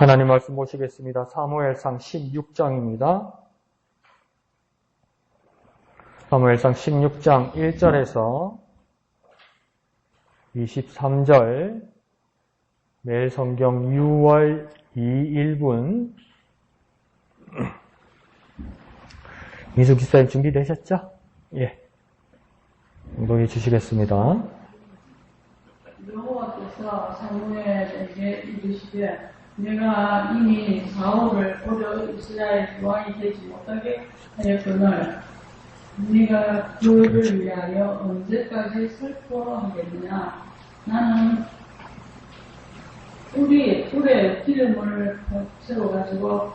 하나님 말씀 보시겠습니다. 사무엘상 16장입니다. 사무엘상 16장 1절에서 23절, 매일 성경 6월 2일분. 민수 기사님 준비되셨죠? 예. 동의 주시겠습니다. 여호와께서 사무엘에게 이르시되 내가 이미 사울을 오려 이스라엘 왕이 되지 못하게 하였거늘 네가 그를 위하여 언제까지 슬퍼하겠느냐. 나는 꿀에 기름을 채워가지고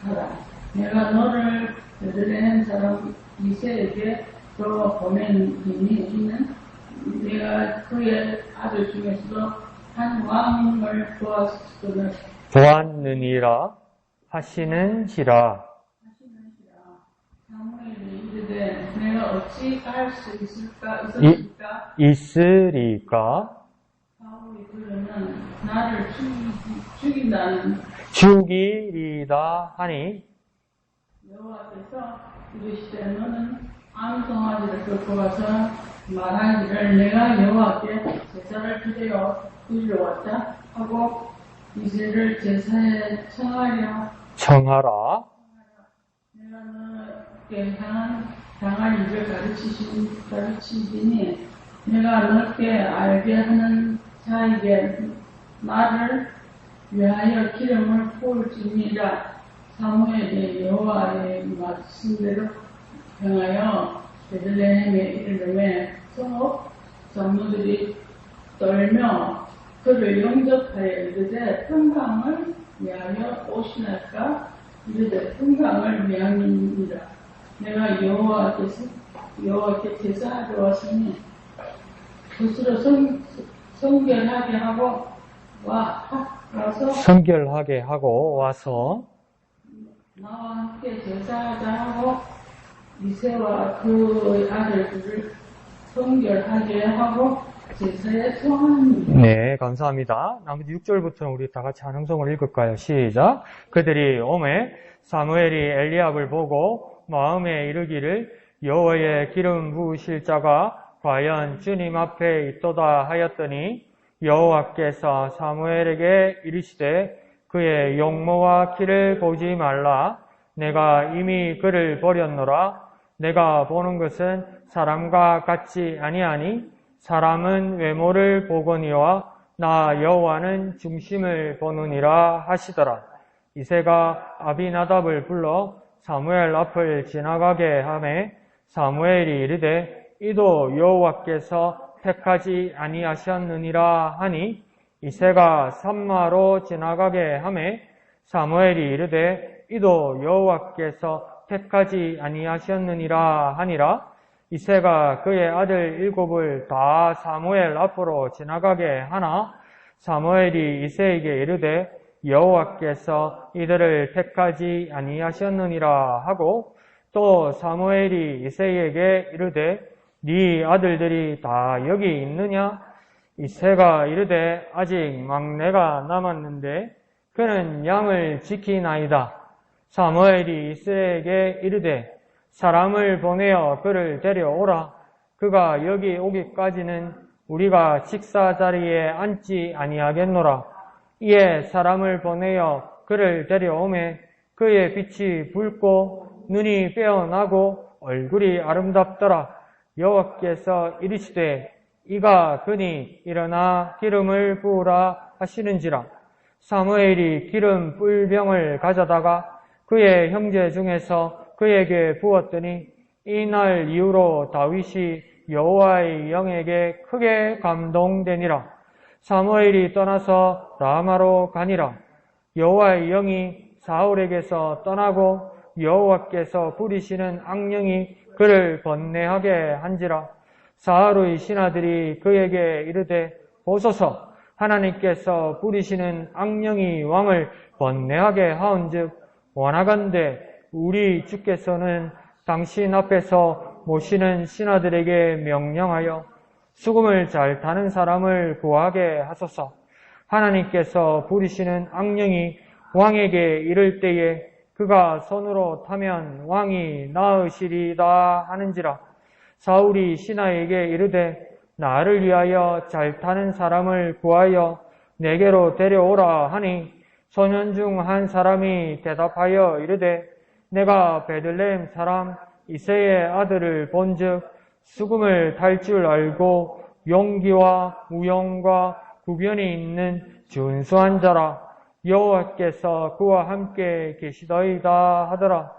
가라. 내가 너를 베들레헴 사람 이새에게 보내니 이는 내가 그의 아들 중에서도 한 왕을 보았느니라 하시는지라. 사무엘이 이르되 내가 어찌 갈 수 있으리까? 사울이 그러면 나를 죽인다는 죽이리다 하니 여호와께서 이르시되 너는 암송아지를 끌고 와서 말하기를 내가 여호와께 제사를 드리러 왔다 하고 이제를 제사에 청하라. 내가 너에게 당할 일을 가르치시니 내가 너께 알게 하는 자에게 나를 위하여 기름을 부을지니라. 사무엘이 여호와의 말씀대로 행하여 베들레헴에 이르매 성읍 장로들이 떨며 그를 영접하여 이르되 평강을 위하여 오시나이까. 이르되 평강을 위함이니라. 내가 여호와께 제사하러 왔으니 스스로 성결하게 하고 와서 나와 함께 제사하자 하고 이새와 그 아들들을 성결하게 하고 제사에 소환합니다. 네, 감사합니다. 나머지 6절부터는 우리 다 같이 한 형성을 읽을까요? 시작. 그들이 오매 사무엘이 엘리압을 보고 마음에 이르기를 여호와의 기름 부으실 자가 과연 주님 앞에 있도다 하였더니 여호와께서 사무엘에게 이르시되 그의 용모와 키를 보지 말라. 내가 이미 그를 버렸노라. 내가 보는 것은 사람과 같지 아니하니 사람은 외모를 보거니와 나 여호와는 중심을 보느니라 하시더라. 이새가 아비나답을 불러 사무엘 앞을 지나가게 하매 사무엘이 이르되 이도 여호와께서 택하지 아니하셨느니라 하니 이새가 삼마로 지나가게 하매 사무엘이 이르되 이도 여호와께서 택하지 아니하셨느니라 하니라. 이새가 그의 아들 7을 다 사무엘 앞으로 지나가게 하나 사무엘이 이새에게 이르되 여호와께서 이들을 택하지 아니하셨느니라 하고 또 사무엘이 이새에게 이르되 네 아들들이 다 여기 있느냐? 이새가 이르되 아직 막내가 남았는데 그는 양을 지키나이다. 사무엘이 이새에게 이르되 사람을 보내어 그를 데려오라. 그가 여기 오기까지는 우리가 식사 자리에 앉지 아니하겠노라. 이에 사람을 보내어 그를 데려오매 그의 빛이 붉고 눈이 빼어나고 얼굴이 아름답더라. 여호와께서 이르시되 이가 그니 일어나 기름을 부으라 하시는지라. 사무엘이 기름 뿔병을 가져다가 그의 형제 중에서 그에게 부었더니 이날 이후로 다윗이 여호와의 영에게 크게 감동되니라. 사무엘이 떠나서 라마로 가니라. 여호와의 영이 사울에게서 떠나고 여호와께서 부리시는 악령이 그를 번뇌하게 한지라. 사울의 신하들이 그에게 이르되 보소서 하나님께서 부리시는 악령이 왕을 번뇌하게 하온즉 원하건대 우리 주께서는 당신 앞에서 모시는 신하들에게 명령하여 수금을 잘 타는 사람을 구하게 하소서. 하나님께서 부리시는 악령이 왕에게 이를 때에 그가 손으로 타면 왕이 나으시리다 하는지라. 사울이 신하에게 이르되 나를 위하여 잘 타는 사람을 구하여 내게로 데려오라 하니 소년 중 한 사람이 대답하여 이르되 내가 베들레헴 사람 이새의 아들을 본즉 수금을 탈 줄 알고 용기와 무용과 구변이 있는 준수한 자라. 여호와께서 그와 함께 계시더이다 하더라.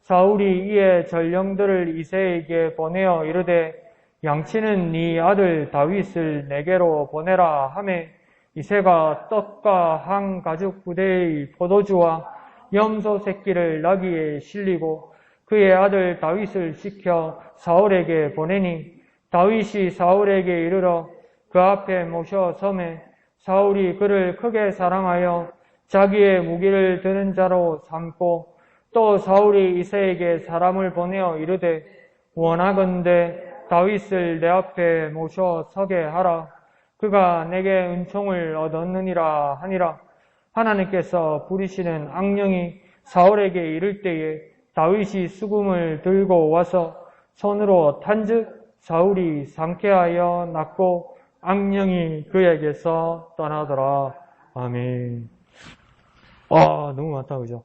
사울이 이에 전령들을 이새에게 보내어 이르되 양치는 네 아들 다윗을 내게로 보내라 하매 이새가 떡과 한 가죽 부대의 포도주와 염소 새끼를 나귀에 실리고 그의 아들 다윗을 시켜 사울에게 보내니 다윗이 사울에게 이르러 그 앞에 모셔 섬에 사울이 그를 크게 사랑하여 자기의 무기를 드는 자로 삼고 또 사울이 이새에게 사람을 보내어 이르되 원하건대 다윗을 내 앞에 모셔 서게 하라. 그가 내게 은총을 얻었느니라 하니라. 하나님께서 부리시는 악령이 사울에게 이를 때에 다윗이 수금을 들고 와서 손으로 탄즉 사울이 상쾌하여 낫고 악령이 그에게서 떠나더라. 아멘. 너무 많다, 그죠?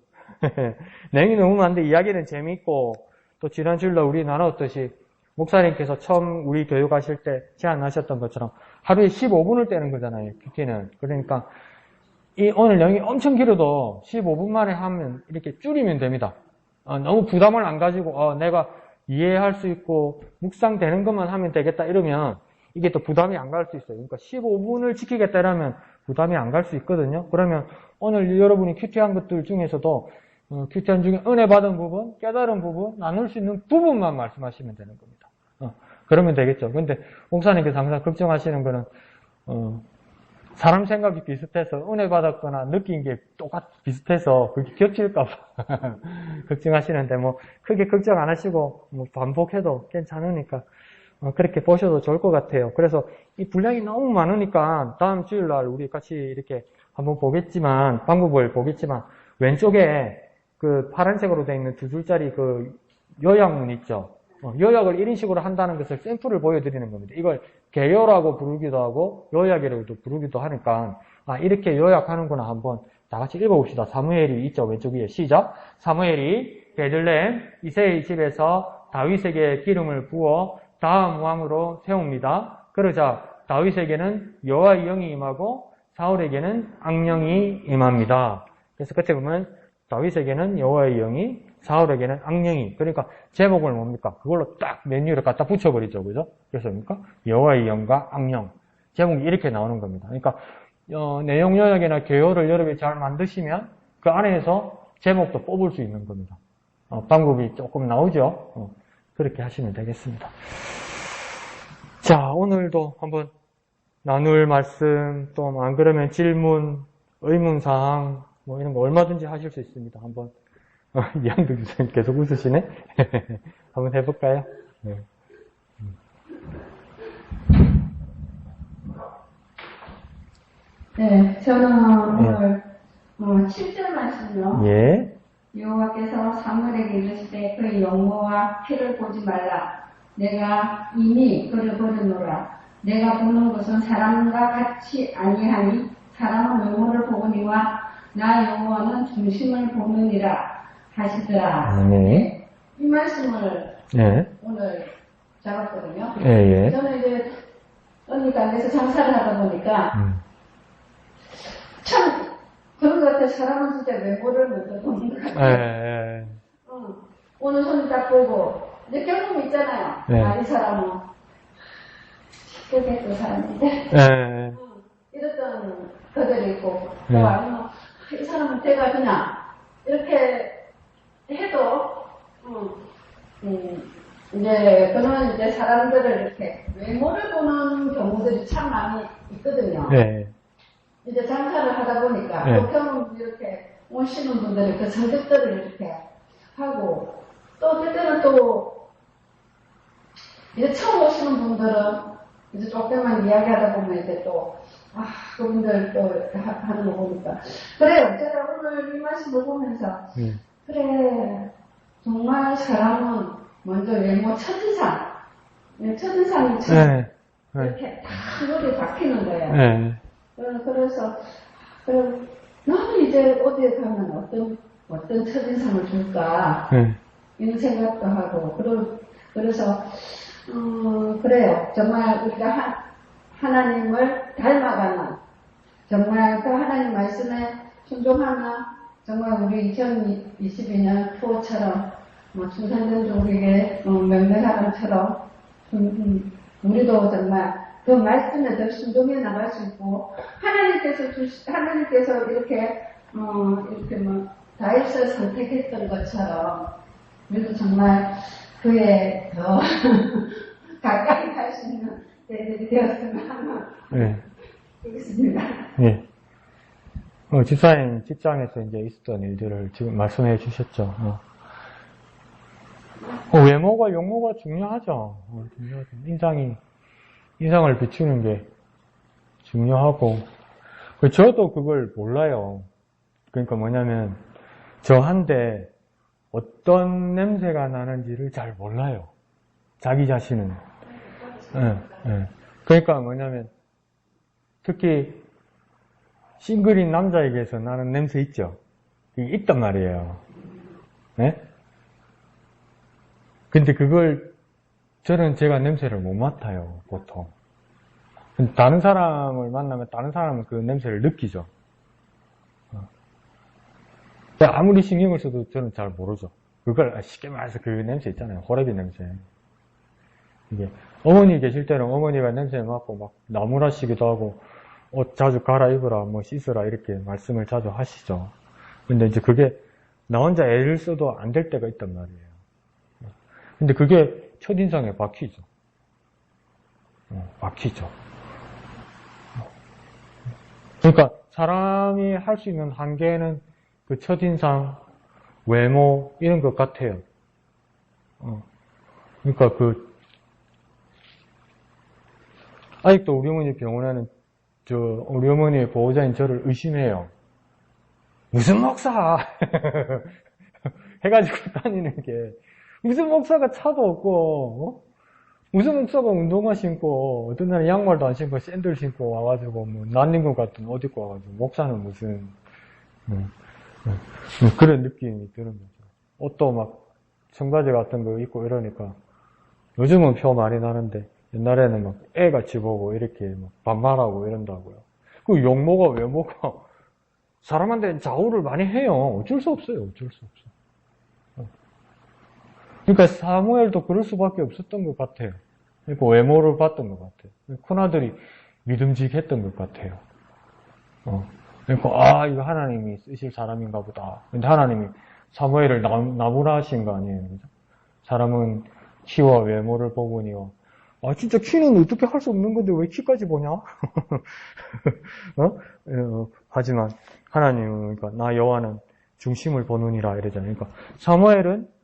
내용이 너무 많은데 이야기는 재미있고 또 지난 주일날 우리 나눴듯이 목사님께서 처음 우리 교육하실 때 제안하셨던 것처럼 하루에 15분을 떼는 거잖아요, 큐티는. 그러니까 오늘 내용이 엄청 길어도 15분 만에 하면 이렇게 줄이면 됩니다. 너무 부담을 안 가지고 내가 이해할 수 있고 묵상되는 것만 하면 되겠다 이러면 이게 또 부담이 안 갈 수 있어요. 그러니까 15분을 지키겠다 이러면 부담이 안 갈 수 있거든요. 그러면 오늘 여러분이 큐티한 것들 중에서도 큐티한 중에 은혜 받은 부분, 깨달은 부분, 나눌 수 있는 부분만 말씀하시면 되는 겁니다. 그러면 되겠죠. 근데 목사님께서 항상 걱정하시는 거는 사람 생각이 비슷해서 은혜 받았거나 느낀 게 비슷해서 그게 겹칠까봐 걱정하시는데 뭐 크게 걱정 안 하시고 뭐 반복해도 괜찮으니까 그렇게 보셔도 좋을 것 같아요. 그래서 이 분량이 너무 많으니까 다음 주일날 우리 같이 이렇게 한번 보겠지만 방법을 보겠지만 왼쪽에 그 파란색으로 되어 있는 두 줄짜리 그 요약문 있죠. 요약을 1인식으로 한다는 것을 샘플을 보여드리는 겁니다. 이걸 개요라고 부르기도 하고 요약이라고도 부르기도 하니까 이렇게 요약하는구나 한번 다 같이 읽어봅시다. 사무엘이 있죠. 왼쪽 위에 시작. 사무엘이 베들레헴 이새의 집에서 다윗에게 기름을 부어 다음 왕으로 세웁니다. 그러자 다윗에게는 여호와의 영이 임하고 사울에게는 악령이 임합니다. 그래서 끝에 보면 다윗에게는 여호와의 영이 사울에게는 악령이. 그러니까 제목을 뭡니까? 그걸로 딱 메뉴를 갖다 붙여버리죠. 그죠? 그래서 뭡니까? 여호와의 영과 악령. 제목이 이렇게 나오는 겁니다. 그러니까 내용 요약이나 개요를 여러분이 잘 만드시면 그 안에서 제목도 뽑을 수 있는 겁니다. 방법이 조금 나오죠? 그렇게 하시면 되겠습니다. 자, 오늘도 한번 나눌 말씀, 또 안 그러면 질문, 의문사항, 뭐 이런 거 얼마든지 하실 수 있습니다. 한번. 이양득 교수님 계속 웃으시네? 한번 해볼까요? 네. 네, 저는 오늘 7절 말씀요. 예. 여호와께서 사무엘에게 이르시되 그의 영모와 피를 보지 말라. 내가 이미 그를 버려놓으라. 내가 보는 것은 사람과 같이 아니하니 사람은 외모를 보거니와 나 여호와는 중심을 보느니라 하시더라. 네. 이 말씀을 네. 오늘 잡았거든요. 예. 저는 이제 언니 간에서 장사를 하다 보니까 참 그런 것 같아요. 사람은 진짜 외모를 먼저 보는 것 같아요. 오늘 손 딱 보고 이제 경험이 있잖아요. 이 사람은 쉽게 했던 사람인데 이랬던 그들이 있고 또 아니면 이 사람은 제가 그냥 이렇게 해도 이제 그런 이제 사람들을 이렇게 외모를 보는 경우들이 참 많이 있거든요. 네. 이제 장사를 하다 보니까 또 경험 이렇게 오시는 분들이 그 성격들을 이렇게 하고 또 때때는 또 이제 처음 오시는 분들은 이제 조금만 이야기하다 보면 이제 또 그분들 또 하는 거 보니까. 그래요. 제가 오늘 이 말씀을 보면서, 그래, 정말 사람은 먼저 외모 첫인상, 첫인상이 이렇게 다 그거에 박히는 거예요. 그래서, 나는 이제 어디에 가면 어떤 첫인상을 줄까, 이런 생각도 하고, 그래서, 그래요. 정말 우리가 하나님을 닮아가는, 정말 그 하나님 말씀에 순종하는, 정말 우리 2022년 투어처럼, 중산전족에게 명령하는처럼, 우리도 정말 그 말씀에 더 순종해 나갈 수 있고, 하나님께서 이렇게 다윗을 선택했던 것처럼, 우리도 정말 그에 더 가까이 갈 수 있는 때들이 되었으면 하는, 그렇습니다. 집사님 직장에서 이제 있었던 일들을 지금 말씀해 주셨죠. 외모가, 용모가 중요하죠. 인상을 비추는 게 중요하고, 저도 그걸 몰라요. 그러니까 뭐냐면, 저한테 어떤 냄새가 나는지를 잘 몰라요. 자기 자신은. 그러니까 뭐냐면, 특히, 싱글인 남자에게서 나는 냄새 있죠? 이게 있단 말이에요. 근데 그걸, 저는 제가 냄새를 못 맡아요, 보통. 다른 사람을 만나면 다른 사람은 그 냄새를 느끼죠. 아무리 신경을 써도 저는 잘 모르죠. 그걸 쉽게 말해서 그 냄새 있잖아요. 호레비 냄새. 이게 어머니 계실 때는 어머니가 냄새 맡고 막 나무라시기도 하고 옷 자주 갈아입으라, 뭐 씻으라 이렇게 말씀을 자주 하시죠. 근데 이제 그게 나 혼자 애를 써도 안 될 때가 있단 말이에요. 근데 그게 첫인상에 박히죠. 박히죠. 그러니까 사람이 할 수 있는 한계는 그 첫인상, 외모 이런 것 같아요. 그러니까 아직도 우리 어머니 병원에는 우리 어머니의 보호자인 저를 의심해요. 무슨 목사 해가지고 다니는 게 무슨 목사가 차도 없고 무슨 목사가 운동화 신고 어떤 날은 양말도 안 신고 샌들 신고 와가지고 뭐 낯익은 것 같은 옷 입고 와가지고 목사는 무슨 그런 느낌이 드는 거죠. 옷도 막 청바지 같은 거 입고 이러니까 요즘은 표 많이 나는데 옛날에는 막 애같이 보고 이렇게 막 반말하고 이런다고요. 그 용모가 외모가 사람한테 좌우를 많이 해요. 어쩔 수 없어요. 어쩔 수 없어. 그러니까 사무엘도 그럴 수밖에 없었던 것 같아요. 그러니까 외모를 봤던 것 같아요. 큰아들이 믿음직했던 것 같아요. 그러니까 이거 하나님이 쓰실 사람인가 보다. 근데 하나님이 사무엘을 나무라 하신 거 아니에요. 그죠? 사람은 키와 외모를 보거니와 진짜 키는 어떻게 할 수 없는 건데 왜 키까지 보냐? 하지만 하나님은 그러니까 나 여호와는 중심을 보느니라 이러잖아요. 그러니까 사무엘은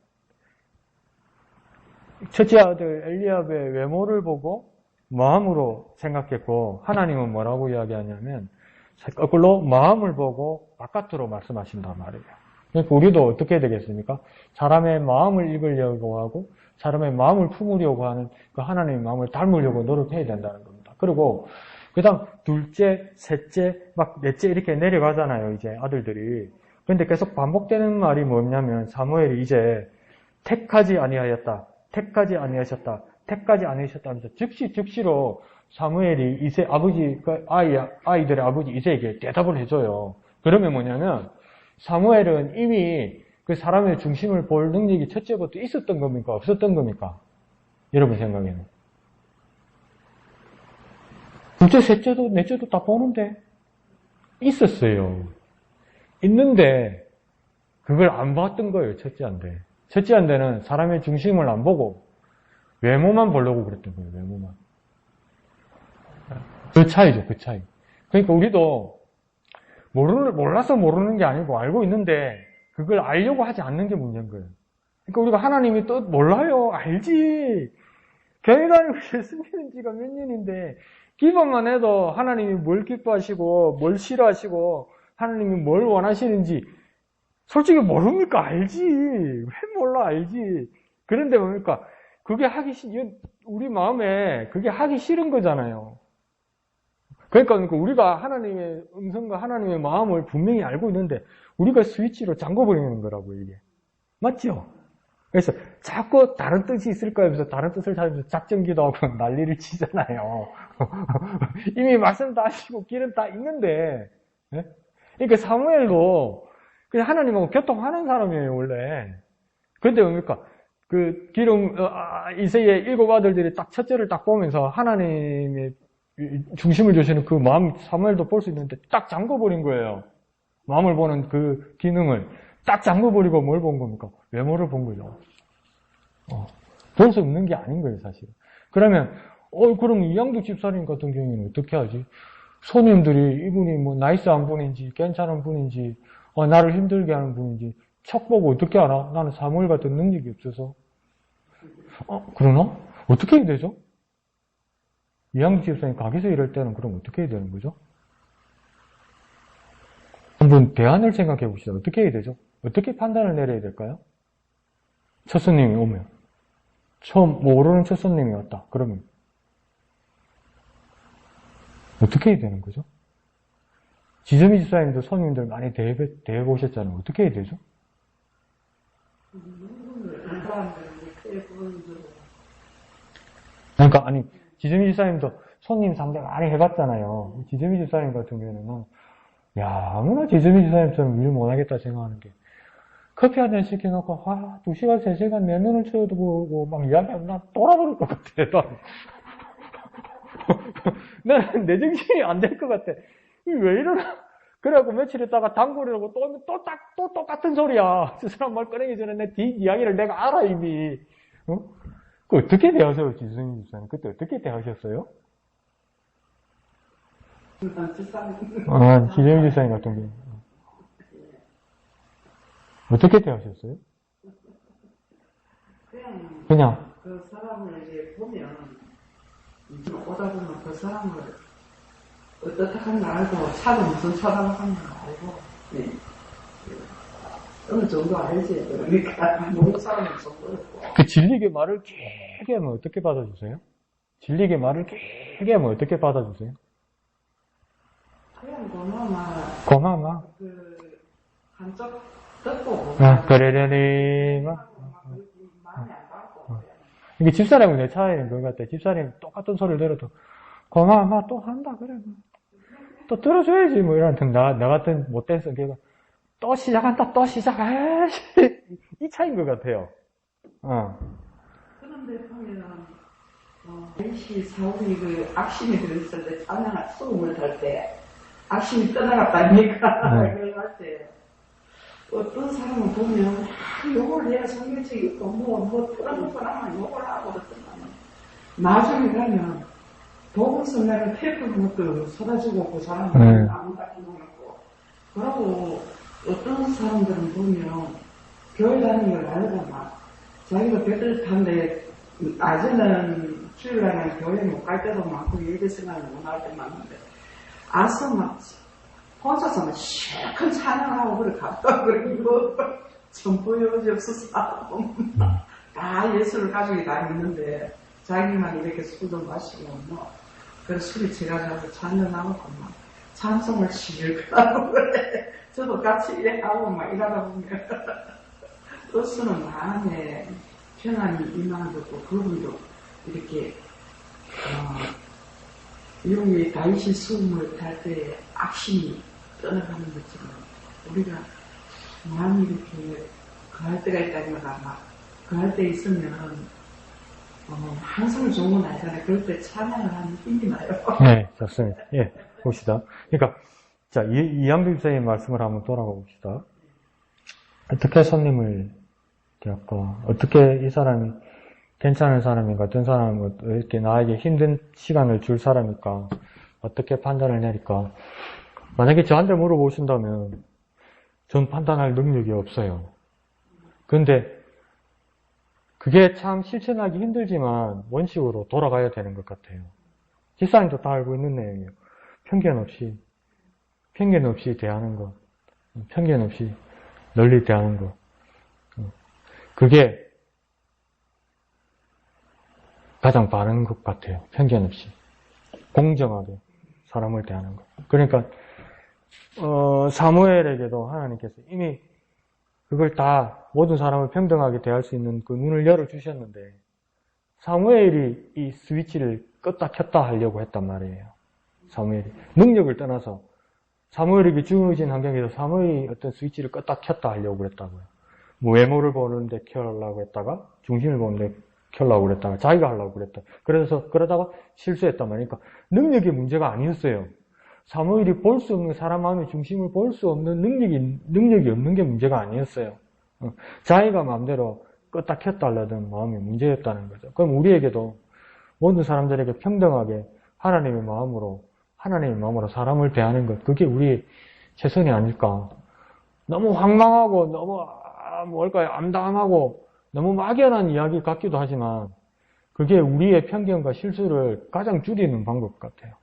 첫째 아들 엘리압의 외모를 보고 마음으로 생각했고 하나님은 뭐라고 이야기하냐면 거꾸로 마음을 보고 바깥으로 말씀하신단 말이에요. 그러니까 우리도 어떻게 되겠습니까? 사람의 마음을 읽으려고 하고 사람의 마음을 품으려고 하는 그 하나님의 마음을 닮으려고 노력해야 된다는 겁니다. 그리고 그 다음 둘째, 셋째, 막 넷째 이렇게 내려가잖아요. 이제 아들들이. 근데 계속 반복되는 말이 뭐냐면 사무엘이 이제 택하지 아니하였다. 택하지 아니하셨다. 택하지 아니하셨다 하면서 즉시로 사무엘이 아이들의 아버지 이새에게 대답을 해줘요. 그러면 뭐냐면 사무엘은 이미 그 사람의 중심을 볼 능력이 첫째부터 있었던 겁니까? 없었던 겁니까? 여러분 생각에는. 둘째, 셋째도, 넷째도 다 보는데 있었어요. 있는데 그걸 안 봤던 거예요. 첫째한테. 첫째한테는 사람의 중심을 안 보고 외모만 보려고 그랬던 거예요. 외모만. 그 차이죠. 그 차이. 그러니까 우리도 몰라서 모르는 게 아니고 알고 있는데 그걸 알려고 하지 않는 게 문제인 거예요. 그러니까 우리가 하나님이 또 몰라요. 알지. 교회 다니고 예수 믿은 지가 몇 년인데 기도만 해도 하나님이 뭘 기뻐하시고 뭘 싫어하시고 하나님이 뭘 원하시는지 솔직히 모릅니까? 알지. 왜 몰라? 알지. 그런데 뭡니까? 그게 우리 마음에 그게 하기 싫은 거잖아요. 그러니까 우리가 하나님의 음성과 하나님의 마음을 분명히 알고 있는데 우리가 스위치로 잠궈버리는 거라고 이게. 맞죠? 그래서 자꾸 다른 뜻이 있을까 하면서 다른 뜻을 찾으면서 작전기도 하고 난리를 치잖아요. 이미 말씀 다 하시고 길은 다 있는데. 네? 그러니까 사무엘도 그냥 하나님하고 교통하는 사람이에요, 원래. 그런데 뭡니까? 그 기름, 이새의 7 아들들이 딱 첫째를 딱 보면서 하나님의 중심을 주시는 그 마음, 사무엘도 볼 수 있는데 딱 잠궈버린 거예요. 마음을 보는 그 기능을 딱 잠궈버리고 뭘 본 겁니까? 외모를 본 거죠. 볼 수 없는 게 아닌 거예요, 사실. 그러면, 그럼 이양도 집사님 같은 경우에는 어떻게 하지? 손님들이 이분이 뭐 나이스한 분인지, 괜찮은 분인지, 나를 힘들게 하는 분인지, 척 보고 어떻게 알아? 나는 사무엘 같은 능력이 없어서. 그러나? 어떻게 해야 되죠? 이양도 집사님 가게에서 일할 때는 그럼 어떻게 해야 되는 거죠? 한번 대안을 생각해 봅시다. 어떻게 해야 되죠? 어떻게 판단을 내려야 될까요? 첫 손님이 오면. 처음 모르는 첫 손님이 왔다. 그러면 어떻게 해야 되는 거죠? 지점이 집사님도 손님들 많이 대해보셨잖아요. 어떻게 해야 되죠? 그러니까 아니 지점이 집사님도 손님 상대 많이 해봤잖아요. 지점이 집사님 같은 경우에는 아무나 지점이 집사님처럼 일 못하겠다 생각하는 게 커피 한 잔 시켜놓고 2시간, 3시간 내 눈을 쳐도 보고 막 이야기하면 나 돌아버릴 것 같아. 나는 내 정신이 안 될 것 같아. 왜 이러나? 그래갖고 며칠 있다가 단골이라고 또 똑같은 소리야. 저 사람 말 꺼내기 전에 내 뒷 이야기를 내가 알아, 이미. 그 어떻게 대하세요, 지성인 집사님? 그때 어떻게 대하셨어요? 지성인 집사님 같은 경우. 어떻게 대하셨어요? 그냥. 그 사람을 이제 보면, 오다 보면 그 사람을 어떻게 하는지 알고, 차도 무슨 차라고 하는 걸 알고, 네. 어느 정도 알지. 그러니까, 모르는 사람은 좀 어렵고. 그 진리의 말을 길게 하면 어떻게 받아주세요? 진리의 말을 길게 하면 어떻게 받아주세요? 그냥 고마마. 고마마. 한쪽 듣고. 그러려니, 마음이 안 받고. 이게 집사람은 내 차이는 그런 것 같아. 집사람이 똑같은 소리를 들어도, 고마마 또 한다, 그래. 또 들어줘야지, 뭐, 이런, 나 같은 못된 성격은, 또 시작한다, 또 시작해. 이 차이인 것 같아요. 그런데 보면, 시 사울이 그 악심이 들었을 때, 찬양한 수음을 달 때, 악심이 떠나갔다니까. 그럴 때, 어떤 사람을 보면, 욕을 해야 성경책이 있고, 틀어놓고 나면 욕을 하고 그랬더만, 나중에 가면, 복음 성가를 테이프를 놓고 쏟아지고 그 사람은 아무 같은 거 없고, 그러고 어떤 사람들은 보면, 교회 다니는 걸 알고 막, 자기가 배들 탄데, 낮에는 주일날은 교회 못 갈 때도 많고, 예배 생활을 못 할 때 많은데, 아서 막, 혼자서 막 실컷 찬양하고 그래 갔다 그리고 전부 여지 없어서 하고 다 예수를 가지고 다 있는데 자기만 이렇게 술도 마시고 뭐 그 술이 제가지고 찬양하고 막 찬송을 실컷하고 그래 저도 같이 일하고 막 일하다 보면 뜻은 마음에 평안이 임하는 것도 그분도 이렇게 여기 다윗이 수음을 탈 때 악심이 떠나가는 것처럼 우리가 마음이 이렇게 그할 때가 있다면 아마 그할 때 있으면 항상 좋은 건 아니잖아요. 그럴 때 찬양을 하는 힘이 나요. 네, 좋습니다. 예, 봅시다. 그러니까 자 이양비 집사님 말씀을 한번 돌아가 봅시다. 어떻게 손님을 대할까? 어떻게 이 사람이 괜찮은 사람인가? 어떤 사람은 이렇게 나에게 힘든 시간을 줄 사람일까? 어떻게 판단을 내릴까? 만약에 저한테 물어보신다면 전 판단할 능력이 없어요. 근데 그게 참 실천하기 힘들지만 원칙으로 돌아가야 되는 것 같아요. 집사님도 다 알고 있는 내용이에요. 편견 없이 대하는 것. 편견 없이 널리 대하는 것. 그게 가장 바른 것 같아요. 편견 없이. 공정하게 사람을 대하는 것. 그러니까, 사무엘에게도 하나님께서 이미 그걸 다 모든 사람을 평등하게 대할 수 있는 그 눈을 열어주셨는데, 사무엘이 이 스위치를 껐다 켰다 하려고 했단 말이에요. 사무엘이. 능력을 떠나서 사무엘에게 주어진 환경에서 사무엘이 어떤 스위치를 껐다 켰다 하려고 그랬다고요. 뭐 외모를 보는데 켜려고 했다가, 중심을 보는데 켜려고 그랬다가, 자기가 하려고 그랬다. 그러다가 실수했단 말이에요. 그러니까 능력의 문제가 아니었어요. 사무엘이 볼 수 없는 사람 마음의 중심을 볼 수 없는 능력이 없는 게 문제가 아니었어요. 자기가 마음대로 껐다 켰다 하려던 마음이 문제였다는 거죠. 그럼 우리에게도 모든 사람들에게 평등하게 하나님의 마음으로 사람을 대하는 것, 그게 우리의 최선이 아닐까. 너무 황망하고 너무 암담하고 너무 막연한 이야기 같기도 하지만 그게 우리의 편견과 실수를 가장 줄이는 방법 같아요.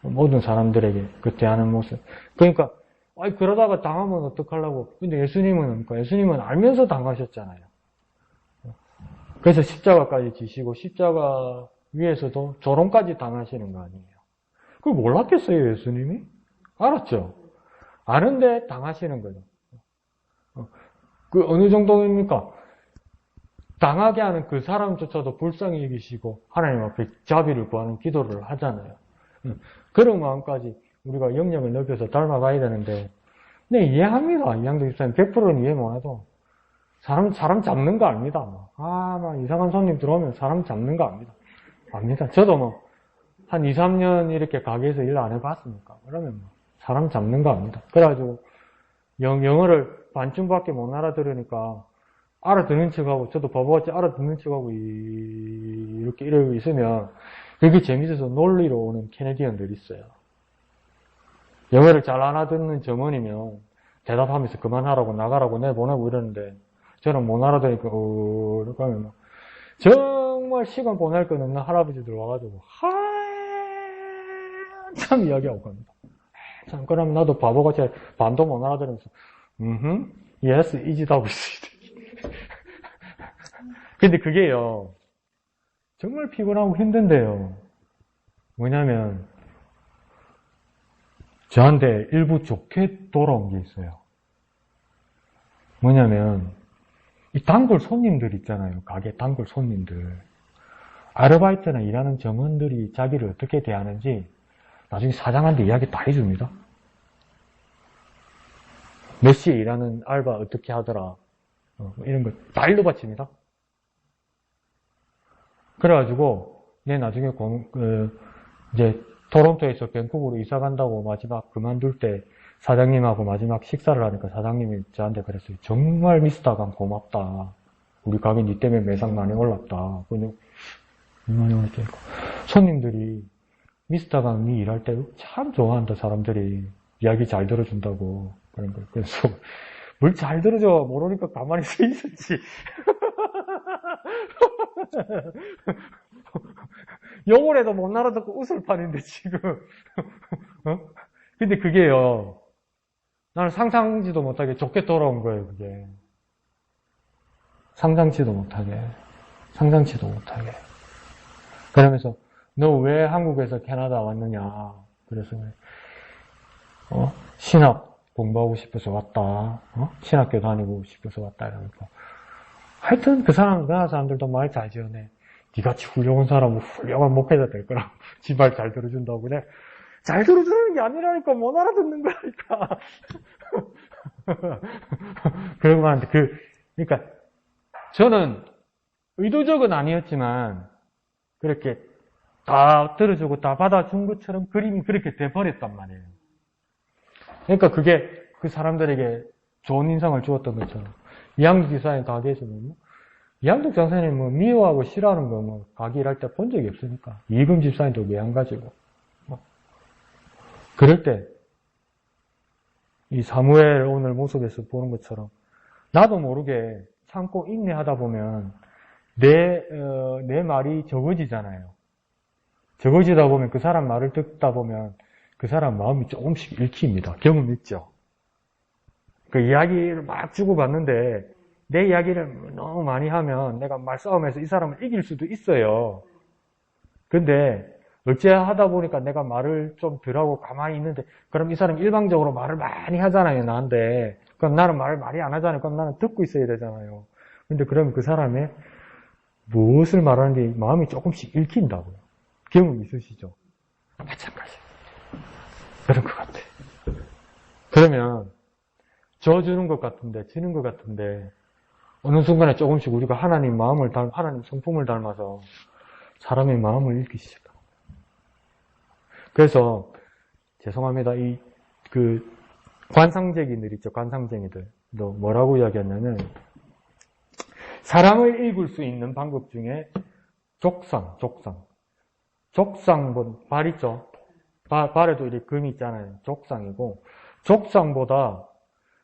모든 사람들에게 그 대하는 모습. 그러니까 그러다가 당하면 어떡하려고. 근데 예수님은 알면서 당하셨잖아요. 그래서 십자가까지 지시고 십자가 위에서도 조롱까지 당하시는 거 아니에요. 그걸 몰랐겠어요, 예수님이? 알았죠? 아는데 당하시는 거죠. 그 어느 정도입니까? 당하게 하는 그 사람조차도 불쌍히 여기시고 하나님 앞에 자비를 구하는 기도를 하잖아요. 그런 마음까지 우리가 영역을 넓혀서 닮아가야 되는데, 네, 이해합니다. 이양도 집사님 100%는 이해 못해도 사람 잡는 거 압니다. 막 이상한 손님 들어오면 사람 잡는 거 압니다. 저도 한 2, 3년 이렇게 가게에서 일 안 해봤습니까? 그러면 사람 잡는 거 압니다. 그래가지고 영어를 반쯤밖에 못 알아들으니까 알아듣는 척하고, 저도 바보같이 알아듣는 척하고 이렇게 이러고 있으면 그게 재밌어서 논리로 오는 캐네디언들이 있어요. 영어를 잘 알아듣는 점원이면 대답하면서 그만하라고 나가라고 내보내고 이러는데, 저는 못 알아들으니까 이렇게 하면 정말 시간 보낼 것 없는 할아버지들 와가지고 한참 이야기하고 갑니다. 참, 그럼 나도 바보같이 반도 못 알아들으면서 yes, 이지다고 있어요. 근데 그게요, 정말 피곤하고 힘든데요. 뭐냐면 저한테 일부 좋게 돌아온 게 있어요. 뭐냐면 이 단골 손님들 있잖아요. 가게 단골 손님들. 아르바이트나 일하는 점원들이 자기를 어떻게 대하는지 나중에 사장한테 이야기 다 해줍니다. 몇 시에 일하는 알바 어떻게 하더라. 이런 거 다 일로 바칩니다. 그래가지고 내 나중에 이제 토론토에서 밴쿠버로 이사 간다고 마지막 그만둘 때 사장님하고 마지막 식사를 하니까 사장님이 저한테 그랬어요. 정말 미스터강 고맙다. 우리 가게 니 때문에 매상 많이 올랐다. 많이 올랐다. 손님들이 미스터강 니 일할 때 참 좋아한다. 사람들이 이야기 잘 들어준다고. 그런 거. 그래서 뭘 잘 들어줘. 모르니까 가만히 서 있었지. 영어를 해도 못 알아듣고 웃을 판인데 지금. 근데 그게요, 나는 상상지도 못하게 좋게 돌아온 거예요. 그게 상상치도 못하게. 그러면서 너 왜 한국에서 캐나다 왔느냐. 그래서 신학 공부하고 싶어서 왔다. 신학교 다니고 싶어서 왔다. 이러니까 하여튼 그 사람들도 말 잘 지어내. 니같이 훌륭한 사람은 훌륭한 목회자 될 거라고. 지 말 잘 들어준다고. 그래. 잘 들어주는 게 아니라니까. 못 알아듣는 거라니까. 그러고 하는데 그러니까 저는 의도적은 아니었지만 그렇게 다 들어주고 다 받아준 것처럼 그림이 그렇게 돼버렸단 말이에요. 그러니까 그게 그 사람들에게 좋은 인상을 주었던 것처럼. 이양득 집사님 가게에서는 이양득 장사님 미워하고 싫어하는 거 가게 일할 때 본 적이 없으니까. 이금 집사님도 왜 안 가지고. 그럴 때 이 사무엘 오늘 모습에서 보는 것처럼 나도 모르게 참고 인내하다 보면 내 말이 적어지잖아요. 적어지다 보면 그 사람 말을 듣다 보면 그 사람 마음이 조금씩 읽힙니다. 경험 있죠? 그 이야기를 막 주고받는데 내 이야기를 너무 많이 하면 내가 말싸움에서 이 사람을 이길 수도 있어요. 근데 어찌하다 보니까 내가 말을 좀 덜하고 가만히 있는데 그럼 이 사람이 일방적으로 말을 많이 하잖아요, 나한테. 그럼 나는 말을 많이 안 하잖아요. 그럼 나는 듣고 있어야 되잖아요. 근데 그러면 그 사람의 무엇을 말하는지 마음이 조금씩 읽힌다고요. 경험 있으시죠? 마찬가지. 그런 것 같아. 그러면 져주는 것 같은데, 지는 것 같은데 어느 순간에 조금씩 우리가 하나님 마음을 하나님 성품을 닮아서 사람의 마음을 읽기 시작합니다. 그래서 죄송합니다. 관상쟁이들 있죠. 관상쟁이들. 너 뭐라고 이야기했냐면 사람을 읽을 수 있는 방법 중에 족상. 발 있죠. 발에도 이렇게 금이 있잖아요. 족상이고 족상보다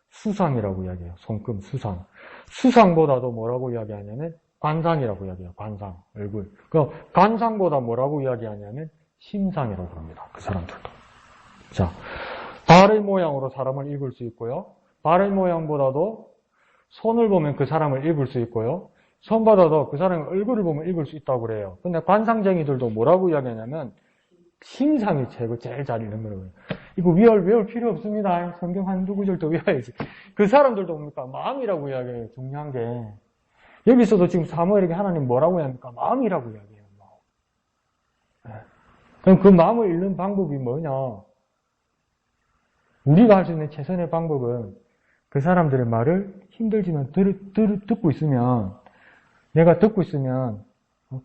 수상이라고 이야기해요. 손금, 수상. 수상보다도 뭐라고 이야기하냐면 관상이라고 이야기해요. 관상, 얼굴. 그 관상보다 뭐라고 이야기하냐면 심상이라고 합니다. 그 사람들도. 자, 발의 모양으로 사람을 읽을 수 있고요. 발의 모양보다도 손을 보면 그 사람을 읽을 수 있고요. 손보다도 그 사람의 얼굴을 보면 읽을 수 있다고 그래요. 근데 관상쟁이들도 뭐라고 이야기하냐면 심상이 제일 잘 읽는 거라고요. 이거 외울 필요 없습니다. 성경 한두 구절 더 외워야지. 그 사람들도 뭡니까? 마음이라고 이야기해요. 중요한 게. 여기서도 지금 사무엘에게 하나님 뭐라고 이야기합니까? 마음이라고 이야기해요. 마음. 그럼 그 마음을 읽는 방법이 뭐냐? 우리가 할 수 있는 최선의 방법은 그 사람들의 말을 힘들지만 듣고 있으면 내가 듣고 있으면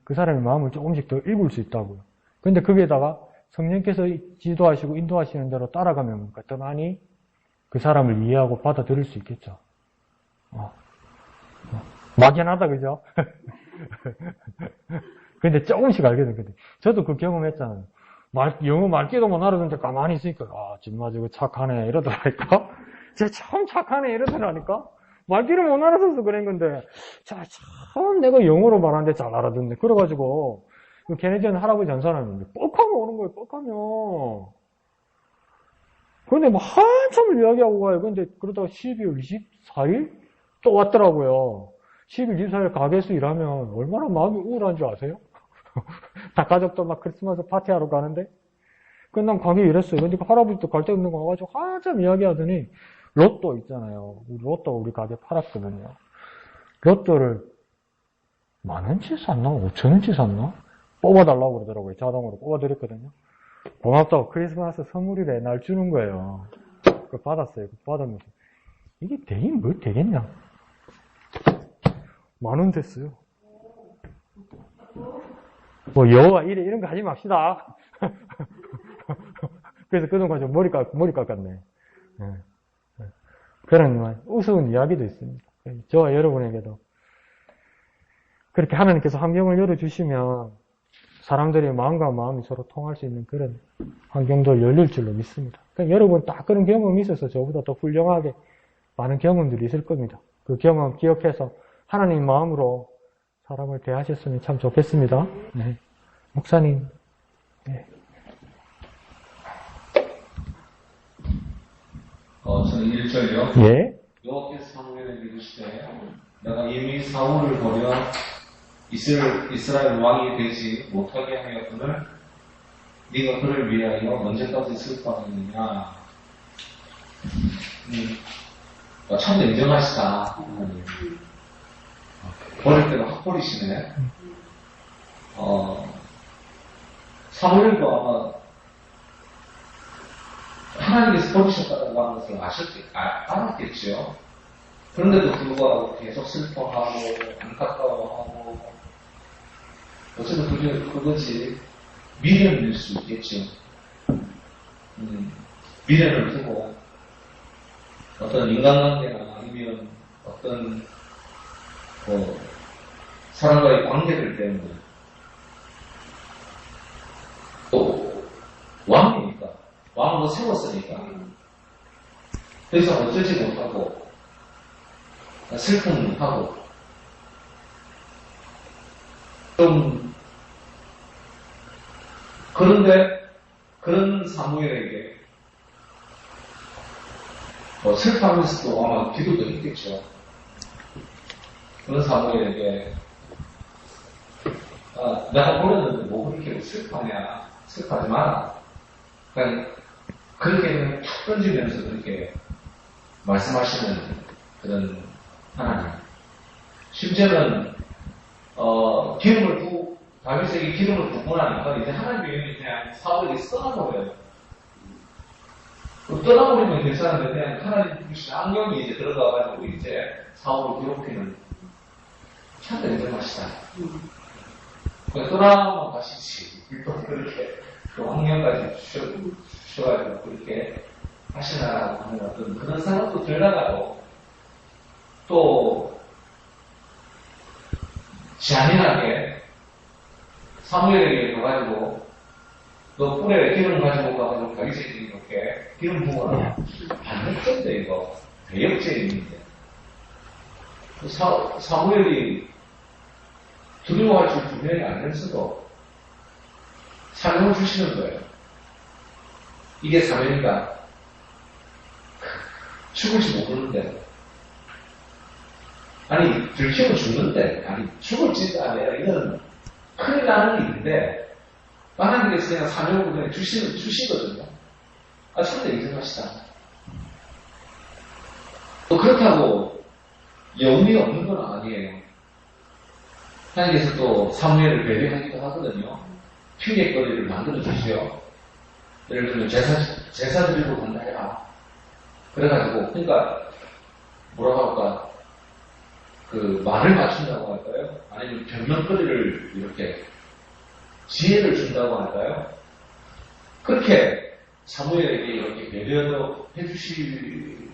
그 사람의 마음을 조금씩 더 읽을 수 있다고요. 그런데 거기에다가 성령께서 지도하시고 인도하시는 대로 따라가면 더 많이 그 사람을 이해하고 받아들일 수 있겠죠. 막연하다, 그죠? 근데 조금씩 알게 된 거예요. 저도 그 경험했잖아요. 영어 말귀도 못 알아듣는데 가만히 있으니까, 정말 저거 착하네, 이러더라니까? 쟤 참 착하네, 이러더라니까? 말귀를 못 알아서서 그런 건데, 참 내가 영어로 말하는데 잘 알아듣네. 그래가지고, 그 케네디언 할아버지 한 사람이 뻑하면 오는 거예요, 뻑하면. 근데 뭐 한참을 이야기하고 가요. 근데 그러다가 12월 24일 또 왔더라고요. 12월 24일 가게에서 일하면 얼마나 마음이 우울한 줄 아세요? 다 가족도 막 크리스마스 파티하러 가는데 끝나면 가게 일했어요. 근데 그 할아버지도 갈 데 없는 거 와가지고 한참 이야기하더니 로또 있잖아요. 로또 우리 가게 팔았거든요. 로또를 10,000원치 샀나? 5,000원치 샀나? 뽑아달라고 그러더라고요. 자동으로 뽑아드렸거든요. 고맙다고 크리스마스 선물이래. 날 주는 거예요. 그거 받았어요. 그거 받으면서 이게 되긴 뭐 되겠냐? 10,000원 됐어요. 뭐 여와 이래 이런 거 하지 맙시다. 그래서 그동안 좀 머리 깎았네. 그런 우스운 이야기도 있습니다. 저와 여러분에게도 그렇게 하나님께서 환경을 열어주시면 사람들의 마음과 마음이 서로 통할 수 있는 그런 환경도 열릴 줄로 믿습니다. 그러니까 여러분 딱 그런 경험이 있어서 저보다 더 훌륭하게 많은 경험들이 있을 겁니다. 그 경험 기억해서 하나님 마음으로 사람을 대하셨으면 참 좋겠습니다. 네. 목사님. 네. 저는 1절요. 예. 여호와께서 사무엘에게 이르시되 내가 이미 사울을 버려 이스라엘 왕이 되지 못하게 하였거늘 네가 그를 위하여 언제까지 슬퍼하느냐. 참 냉정하시다. 버릴 때는 확 버리시네. 사무엘도 아마 하나님께서 버리셨다고 하는 것을 알았겠죠. 그런데도 불구하고 계속 슬퍼하고 안타까워하고 어쩌면 그것이 미련일 수 있겠죠. 미련을 두고 어떤 인간관계나 아니면 어떤 사람과의 관계들 때문에 또 왕이니까 왕도 세웠으니까 더 이상 어쩌지 못하고 슬픔하고 좀 그런데 그런 사무엘에게 슬퍼하면서도 아마 기도도 했겠죠. 그런 사무엘에게 내가 보냈는데 뭐 그렇게 슬퍼하냐, 슬퍼하지 마라. 그러니까 그렇게 툭 던지면서 그렇게 말씀하시는 그런 하나님. 심지어는 다윗에게 기름을 붓고 나니까 이제 하나님이 그냥 사울에게 떠나버려요. 떠나버리면 괜찮은데 그냥 하나님 부르신 안경이 이제 들어가가지고 이제 사울을 괴롭히는 참 냉정하시다. 그냥 떠나만 가시지. 또 그렇게 또 안경까지 주셔가지고 그렇게 하시나라고 하는 어떤 그런 생각도 들다가도 또 잔인하게 사무엘에게 가가지고 너 뿔에 기름 가지고 가가지고 다윗에게 이렇게 기름 부어라. 반역죄인데 이거 대역죄인인데 사무엘이 두려워할 줄 분명히 알면서도 사명을 주시는 거예요. 이게 사명이다. 죽을지 모르는데 아니 들키면 죽는데 아니 죽을지도 아니라 이건 큰일 나는 일인데 하나님께서 그냥 사명을 그냥 주시거든요. 참 냉정하시다. 또 그렇다고 영이 없는 건 아니에요. 하나님께서 또 사무엘을 배려하기도 하거든요. 피력거리를 만들어 주시죠. 예를 들면 제사 드리고 간다 해라. 그래가지고 그러니까 뭐라고 할까 그 말을 맞춘다고 할까요? 아니면 변명거리를 이렇게 지혜를 준다고 할까요? 그렇게 사무엘에게 이렇게 배려도 해주시는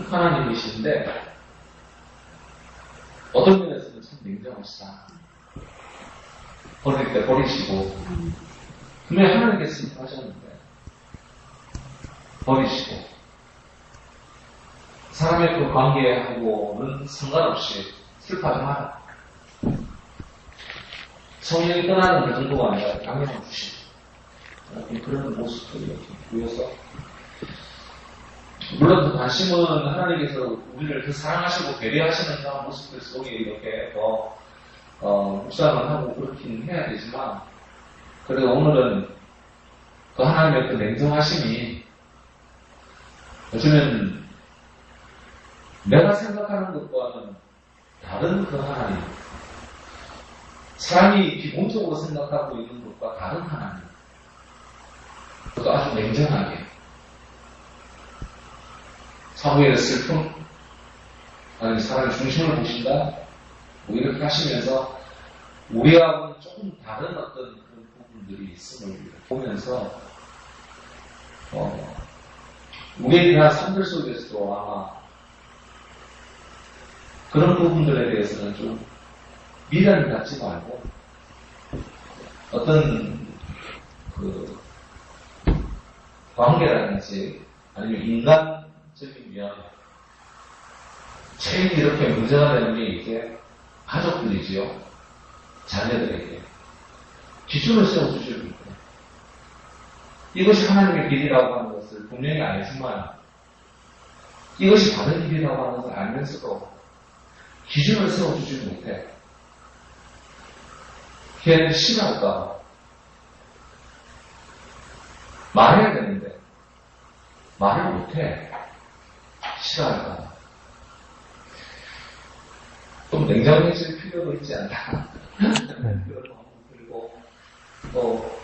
하나님이신데 어떤 면에서는 참 냉정하시다. 버릴 때 버리시고 분명히 하나님께서 하셨는데 버리시고 사람의 그 관계하고는 상관없이 슬퍼하지 마라. 성령이 떠나는 그 정도가 아니라 양념을 주시고 그런 모습도 이렇게 보여서 물론 그 관심은 하나님께서 우리를 그 사랑하시고 배려하시는 그런 모습들 속에 이렇게 더 묵상을 하고 그렇긴 해야 되지만 그래도 오늘은 그 하나님의 그 냉정하심이 요즘엔 내가 생각하는 것과는 다른 그 하나님, 사람이 기본적으로 생각하고 있는 것과 다른 하나님, 그것도 아주 냉정하게 사무엘의 슬픔, 아니면 사람의 중심을 보신다, 뭐 이렇게 하시면서 우리하고는 조금 다른 어떤 그런 부분들이 있음을 보면서 우리에 대한 삶들 속에서도 아마 그런 부분들에 대해서는 좀 미련을 갖지 말고 어떤 그 관계라든지 아니면 인간적인 면 제일 이렇게 문제가 되는 게 이제 가족들이지요. 자녀들에게 기준을 세워주지 못해. 이것이 하나님의 길이라고 하는 것을 분명히 알지만 이것이 다른 길이라고 하는 것을 알면서도 기준을 세워주지 못해. 걔는 싫어할까? 말해야 되는데 말을 못해. 싫어할까? 좀 냉정해질 필요도 있지 않나? 그런 마음 들고 또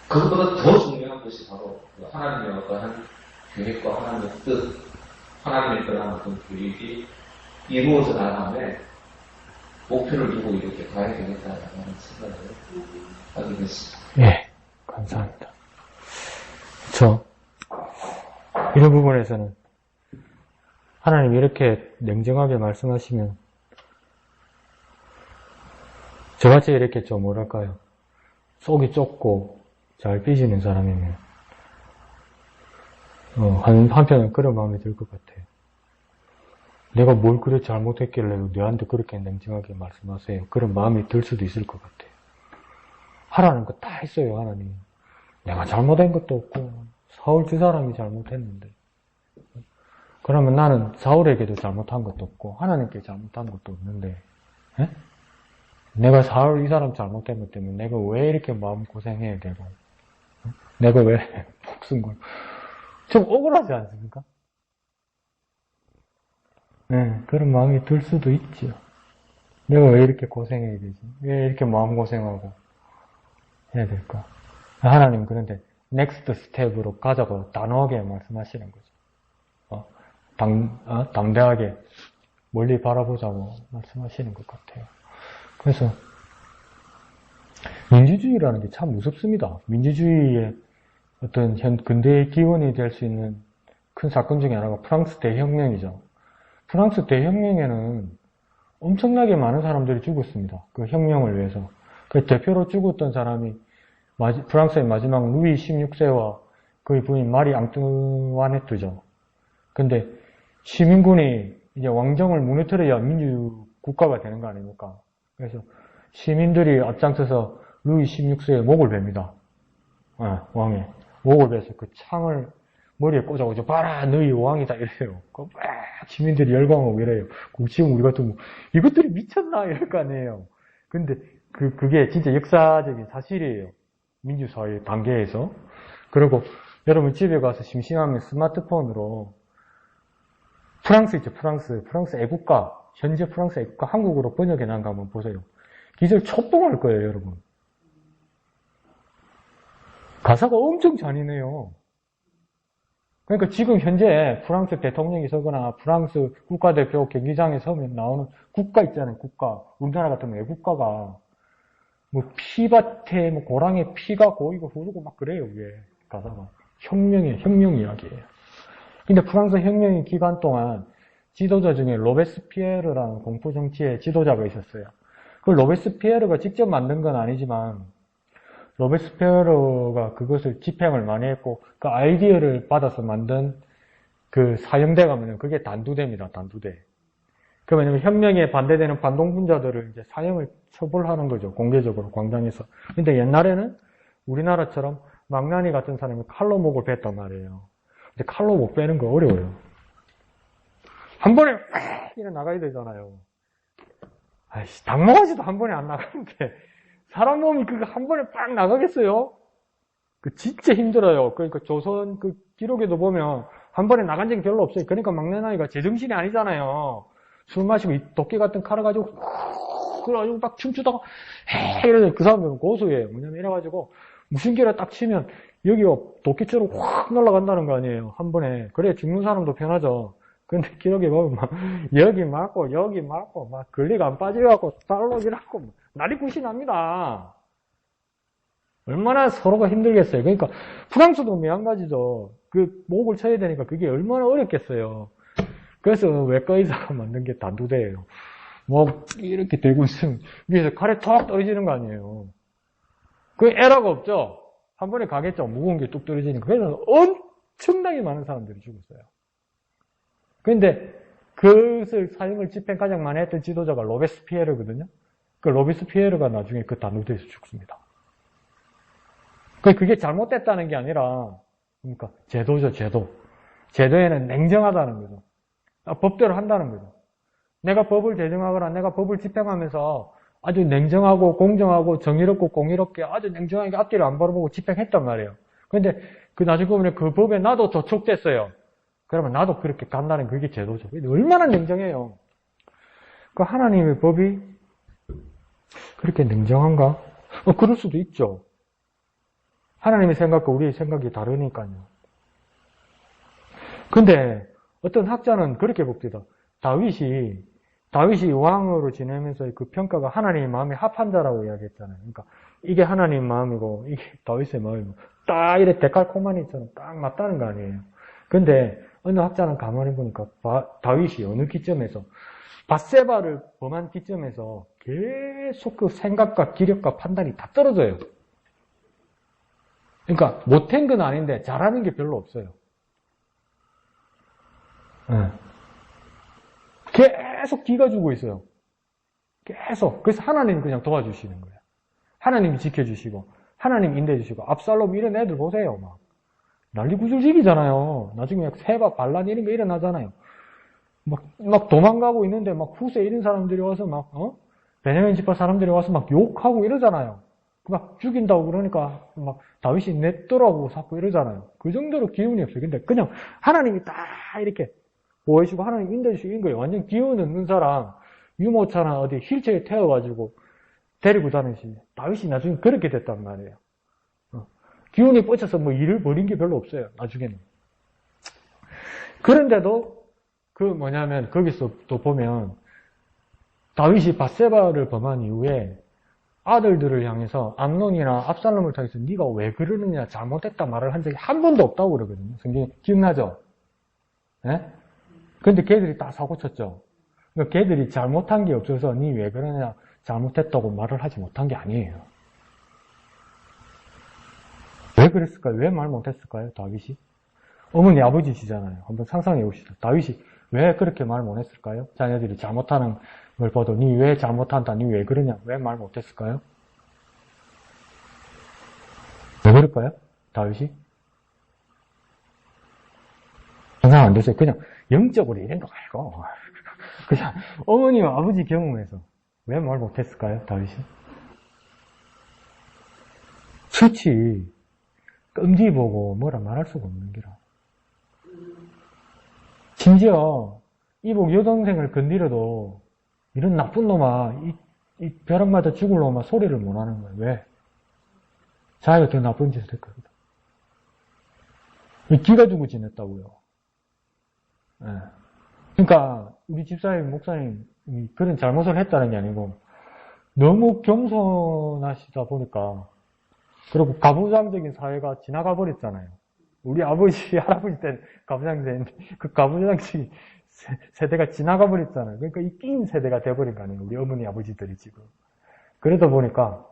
그것보다 더 중요한 것이 바로 하나님의 어떠한 계획과 하나님의 뜻, 하나님의 그런 어떤 계획이 이루어져 나가면 목표를 두고 이렇게 가야 되겠다라는 생각을 하게 됐습니다. 예, 감사합니다. 그렇죠. 이런 부분에서는 하나님 이렇게 냉정하게 말씀하시면 저같이 이렇게 좀 뭐랄까요, 속이 좁고 잘 삐지는 사람이면 한편은 그런 마음이 들 것 같아요. 내가 뭘 그래 잘못했길래 너한테 그렇게 냉정하게 말씀하세요. 그런 마음이 들 수도 있을 것 같아요. 하라는 거 다 했어요, 하나님. 내가 잘못한 것도 없고, 사울 두 사람이 잘못했는데. 그러면 나는 사울에게도 잘못한 것도 없고, 하나님께 잘못한 것도 없는데, 에? 내가 사울 이 사람 잘못된 것 때문에 내가 왜 이렇게 마음 고생해야 되고, 내가 왜 목숨 걸, 좀 억울하지 않습니까? 네, 그런 마음이 들 수도 있죠. 내가 왜 이렇게 고생해야 되지? 왜 이렇게 마음고생하고 해야 될까? 하나님 그런데 넥스트 스텝으로 가자고 단호하게 말씀하시는 거죠. 담대하게 멀리 바라보자고 말씀하시는 것 같아요. 그래서 민주주의라는 게 참 무섭습니다. 민주주의의 어떤 근대의 기원이 될 수 있는 큰 사건 중에 하나가 프랑스 대혁명이죠. 프랑스 대혁명에는 엄청나게 많은 사람들이 죽었습니다. 그 혁명을 위해서. 그 대표로 죽었던 사람이 프랑스의 마지막 루이 16세와 그의 부인 마리 앙뚜와네트죠. 근데 시민군이 이제 왕정을 무너뜨려야 민주 국가가 되는 거 아닙니까? 그래서 시민들이 앞장서서 루이 16세의 목을 베입니다. 왕의 목을 베서 그 창을 머리에 꽂아가지고 봐라 너희 왕이다 이래요. 시민들이 열광하고 이래요. 지금 우리 같으면 이것들이 미쳤나 이럴 거 아니에요. 근데 그게 진짜 역사적인 사실이에요. 민주사회 단계에서. 그리고 여러분 집에 가서 심심하면 스마트폰으로 프랑스 있죠. 프랑스 애국가 현재 프랑스 애국가 한국어로 번역해 난 거 한번 보세요. 기절 촛봉할 거예요, 여러분. 가사가 엄청 잔인해요. 그러니까 지금 현재 프랑스 대통령이 서거나 프랑스 국가대표 경기장에 서면 나오는 국가 있잖아요, 국가. 우리나라 같으면 애국가가 뭐 피밭에 뭐 고랑에 피가 고이고 흐르고 막 그래요, 위에 가사가. 혁명 이야기예요. 근데 프랑스 혁명의 기간 동안 지도자 중에 로베스피에르라는 공포 정치의 지도자가 있었어요. 그 로베스피에르가 직접 만든 건 아니지만 로베스피에르가 그것을 집행을 많이 했고 그 아이디어를 받아서 만든 그 사형대가 뭐냐면 그게 단두대입니다. 단두대. 그 왜냐면 혁명에 반대되는 반동분자들을 이제 사형을 처벌하는 거죠. 공개적으로 광장에서. 근데 옛날에는 우리나라처럼 망나니 같은 사람이 칼로 목을 뱉단 말이에요. 근데 칼로 목 빼는 거 어려워요. 한 번에 이래 나가야 되잖아요. 아이씨, 당모가지도 한 번에 안 나가는데 사람 몸이 그거 한 번에 빡 나가겠어요? 그 진짜 힘들어요. 그러니까 조선 그 기록에도 보면 한 번에 나간 적이 별로 없어요. 그러니까 막내나이가 제정신이 아니잖아요. 술 마시고 이 도끼 같은 칼을 가지고 그래가지고 딱 춤추다가 이러면 그 사람들은 고수예요. 뭐냐면 이래가지고 무신기를 딱 치면 여기가 도끼처럼 확 날아간다는 거 아니에요. 한 번에. 그래 죽는 사람도 편하죠. 근데 기록에 보면 막 여기 맞고 막 걸리가 안 빠져갖고 딸록이라고 날이 굿이 납니다. 얼마나 서로가 힘들겠어요. 그러니까 프랑스도 마찬가지죠. 그 목을 쳐야 되니까 그게 얼마나 어렵겠어요. 그래서 외과 의사가 만든 게 단두대예요. 뭐 이렇게 대고 있으면 위에서 칼에 턱 떨어지는 거 아니에요. 그 에러가 없죠. 한 번에 가겠죠. 무거운 게 뚝 떨어지니까. 그래서 엄청나게 많은 사람들이 죽었어요. 근데 그것을 사형을 집행 가장 많이 했던 지도자가 로베스피에르거든요. 그 로베스피에르가 나중에 그 단두대에서 죽습니다. 그게 잘못됐다는 게 아니라, 그러니까 제도죠, 제도. 제도에는 냉정하다는 거죠. 법대로 한다는 거죠. 내가 법을 제정하거나 내가 법을 집행하면서 아주 냉정하고 공정하고 정의롭고 공의롭게 아주 냉정하게 앞뒤를 안 바라보고 집행했단 말이에요. 근데 그 나중에 보면 그 법에 나도 저촉됐어요. 그러면 나도 그렇게 간다는 그게 제도죠. 얼마나 냉정해요. 그 하나님의 법이 그렇게 냉정한가? 그럴 수도 있죠. 하나님의 생각과 우리의 생각이 다르니까요. 근데 어떤 학자는 그렇게 봅니다. 다윗이 왕으로 지내면서 그 평가가 하나님의 마음에 합한 자라고 이야기했잖아요. 그러니까 이게 하나님의 마음이고 이게 다윗의 마음이고 딱 이래 데칼코마니처럼 딱 맞다는 거 아니에요. 근데 어느 학자는 가만히 보니까 다윗이 어느 기점에서 밧세바를 범한 기점에서 계속 그 생각과 기력과 판단이 다 떨어져요. 그러니까 못한 건 아닌데 잘하는 게 별로 없어요. 네. 계속 기가 주고 있어요. 계속. 그래서 하나님이 그냥 도와주시는 거예요. 하나님이 지켜주시고, 하나님 인도해주시고, 압살롬 이런 애들 보세요. 막. 난리구슬지기잖아요. 나중에 세박, 반란 이런 거 일어나잖아요. 막 도망가고 있는데 막 후세 이런 사람들이 와서 막, 베냐민 지파 사람들이 와서 막 욕하고 이러잖아요. 막 죽인다고 그러니까 막 다윗이 냈더라고 자꾸 이러잖아요. 그 정도로 기운이 없어요. 근데 그냥 하나님이 딱 이렇게 보여주고 하나님 인도해주시고 이런 거예요. 완전 기운 없는 사람, 유모차나 어디 휠체어에 태워가지고 데리고 다니시. 다윗이 나중에 그렇게 됐단 말이에요. 기운이 뻗쳐서 뭐 일을 벌인 게 별로 없어요. 나중에는. 그런데도 거기서 또 보면 다윗이 밧세바를 범한 이후에 아들들을 향해서 암논이나 압살롬을 통해서 네가 왜 그러느냐 잘못했다 말을 한 적이 한 번도 없다고 그러거든요. 성경에 기억나죠? 예? 근데 걔들이 다 사고쳤죠. 그러니까 걔들이 잘못한 게 없어서 네 왜 그러냐 잘못했다고 말을 하지 못한 게 아니에요. 왜 그랬을까요? 왜 말 못했을까요? 다윗이? 어머니 아버지시잖아요. 한번 상상해 봅시다. 다윗이 왜 그렇게 말 못했을까요? 자녀들이 잘못하는 걸 봐도 니 왜 잘못한다, 니 왜 그러냐, 왜 말 못했을까요? 왜 그럴까요? 다윗이? 상상 안 되세요? 그냥 영적으로 이런 거 말고 그냥 어머니와 아버지 경험에서 왜 말 못했을까요? 다윗이? 수치 끔지 보고 뭐라 말할 수가 없는 기라. 심지어 이복 여동생을 건드려도 이런 나쁜 놈아, 이 벼락 맞아 죽을 놈아 소리를 못 하는 거예요. 왜? 자기가 더 나쁜 짓을 했거든. 기가 주고 지냈다고요. 네. 그러니까 우리 집사님, 목사님이 그런 잘못을 했다는 게 아니고 너무 겸손하시다 보니까 그리고 가부장적인 사회가 지나가 버렸잖아요. 우리 아버지, 할아버지 때는 가부장제인데 그 가부장적인 세대가 지나가 버렸잖아요. 그러니까 이 끼인 세대가 돼버린 거 아니에요. 우리 어머니, 아버지들이 지금. 그러다 보니까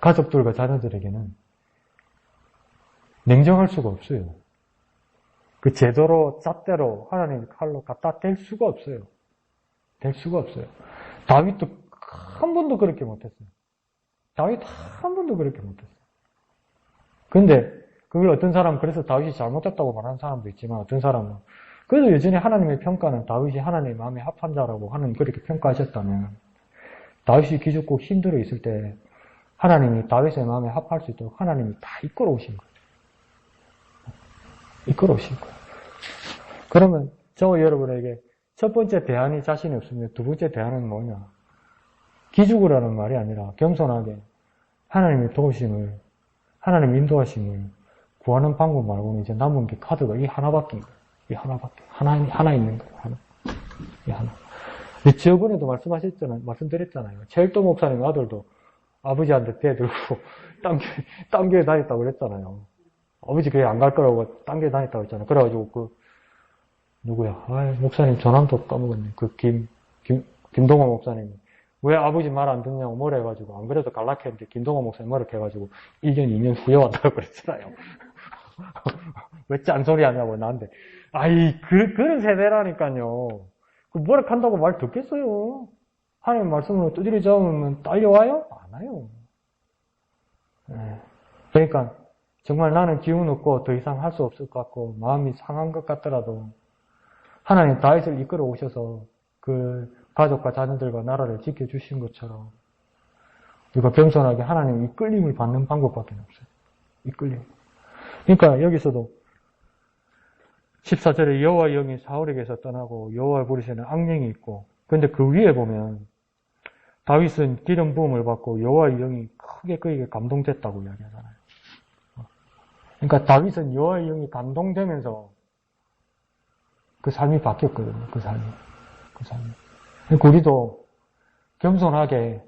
가족들과 자녀들에게는 냉정할 수가 없어요. 그 제대로 잣대로 하나님의 칼로 갖다 댈 수가 없어요. 될 수가 없어요. 다윗도 한 번도 그렇게 못했어요. 다윗 한 번도 그렇게 못했어요. 근데 그걸 어떤 사람은 그래서 다윗이 잘못했다고 말하는 사람도 있지만 어떤 사람은 그래도 여전히 하나님의 평가는 다윗이 하나님의 마음에 합한 자라고 하는 그렇게 평가하셨다면 다윗이 기죽고 힘들어 있을 때 하나님이 다윗의 마음에 합할 수 있도록 하나님이 다 이끌어 오신 거예요. 이끌어 오신 거예요. 그러면 저와 여러분에게 첫 번째 대안이 자신이 없으면 두 번째 대안은 뭐냐? 기죽으라는 말이 아니라 겸손하게 하나님의 도우심을, 하나님 인도하심을 구하는 방법 말고는 이제 남은 게 카드가 이 하나밖에, 이 하나밖에. 하나 있는 거예요. 이 하나. 저번에도 말씀드렸잖아요. 최일도 목사님 아들도 아버지한테 대들고 딴 교회 다녔다고 그랬잖아요. 아버지 교회 안 갈 거라고 딴 교회 다녔다고 했잖아요. 그래가지고 누구야? 목사님 전함도 까먹었네. 김동호 목사님이. 왜 아버지 말 안 듣냐고 뭐라 해가지고, 안 그래도 갈락했는데, 김동호 목사님 뭐라 해가지고, 1년, 2년 후에 왔다고 그랬잖아요. 왜 짠소리 하냐고, 나한테. 그런 세대라니까요. 뭐라 한다고 말 듣겠어요? 하나님 말씀으로 두드려 잡으면 딸려와요? 안 와요. 그러니까, 정말 나는 기운 없고 더 이상 할 수 없을 것 같고, 마음이 상한 것 같더라도, 하나님 다윗을 이끌어 오셔서, 그 가족과 자녀들과 나라를 지켜주신 것처럼 우리가 겸손하게 하나님 이끌림을 받는 방법밖에 없어요. 이끌림. 그러니까 여기서도 14절에 여호와의 영이 사울에게서 떠나고 여호와의 부르시는 악령이 있고 그런데 그 위에 보면 다윗은 기름 부음을 받고 여호와의 영이 크게 그에게 감동됐다고 이야기하잖아요. 그러니까 다윗은 여호와의 영이 감동되면서 그 삶이 바뀌었거든요. 그 삶이. 우리도 겸손하게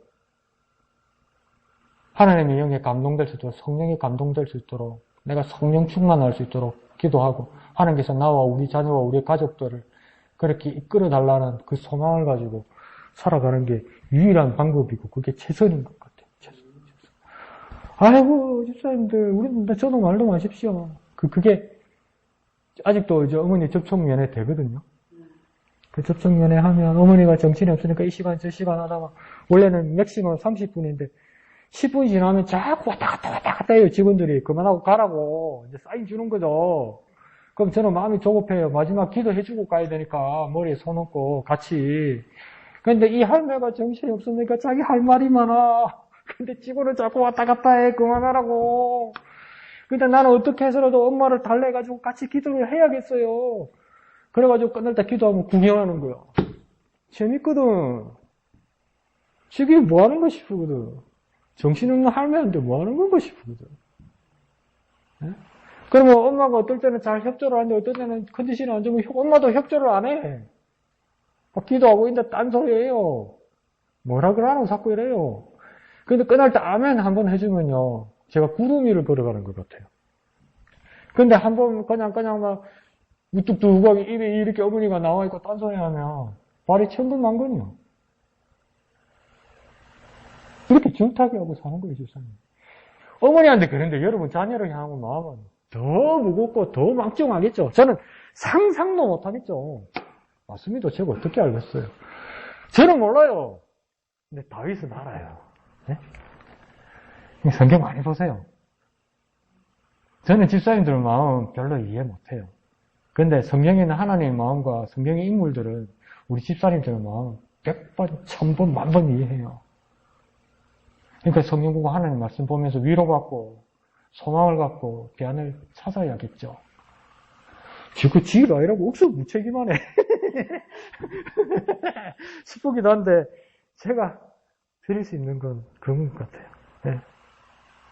하나님의 영에 감동될 수 있도록 성령에 감동될 수 있도록 내가 성령 충만할 수 있도록 기도하고 하나님께서 나와 우리 자녀와 우리 가족들을 그렇게 이끌어 달라는 그 소망을 가지고 살아가는 게 유일한 방법이고 그게 최선인 것 같아요. 최선. 아이고 집사님들 우리는 저도 말도 마십시오. 그게 아직도 이제 어머니 접촉면에 되거든요. 그 접촉면회 하면 어머니가 정신이 없으니까 이 시간 저 시간 하다가 원래는 맥시멈 30분인데 10분 지나면 자꾸 왔다 갔다 해요. 직원들이 그만하고 가라고 이제 사인 주는 거죠. 그럼 저는 마음이 조급해요. 마지막 기도해주고 가야 되니까 머리에 손 얹고 같이. 근데 이 할매가 정신이 없으니까 자기 할 말이 많아. 근데 직원은 자꾸 왔다 갔다 해. 그만하라고. 근데 나는 어떻게 해서라도 엄마를 달래가지고 같이 기도를 해야겠어요. 그래가지고 끝날 때 기도하면 구경하는 거야. 재밌거든. 저게 뭐 하는 거 싶거든. 정신없는 할매한테 뭐 하는 건가 싶거든. 네? 그러면 엄마가 어떨 때는 잘 협조를 하는데 어떨 때는 컨디션이 안 좋으면 엄마도 협조를 안 해. 기도하고 있는데 딴소리예요. 뭐라 그러나 자꾸 이래요. 근데 끝날 때 아멘 한번 해주면요. 제가 구름 위를 걸어가는 것 같아요. 근데 한번 그냥 막 우뚝뚝하게 입에 이렇게 어머니가 나와있고 딴소리 하면 말이 천분만근이요. 그렇게 정타게 하고 사는 거예요, 집사님. 어머니한테 그런데 여러분 자녀를 향한 마음은 더 무겁고 더 막중하겠죠. 저는 상상도 못하겠죠. 맞습니다. 제가 어떻게 알겠어요? 저는 몰라요. 근데 다윗은 알아요. 네? 성경 많이 보세요. 저는 집사님들 마음 별로 이해 못해요. 근데 성경에 있는 하나님의 마음과 성경의 인물들은 우리 집사님들 마음 100번, 1000번, 10,000번 이해해요. 그러니까 성경 보고 하나님 말씀 보면서 위로받고 소망을 갖고 대안을 찾아야겠죠. 지금 지가 아니라고 억수 무책임하네 싶기도 한데 제가 드릴 수 있는 건 그런 것 같아요. 네.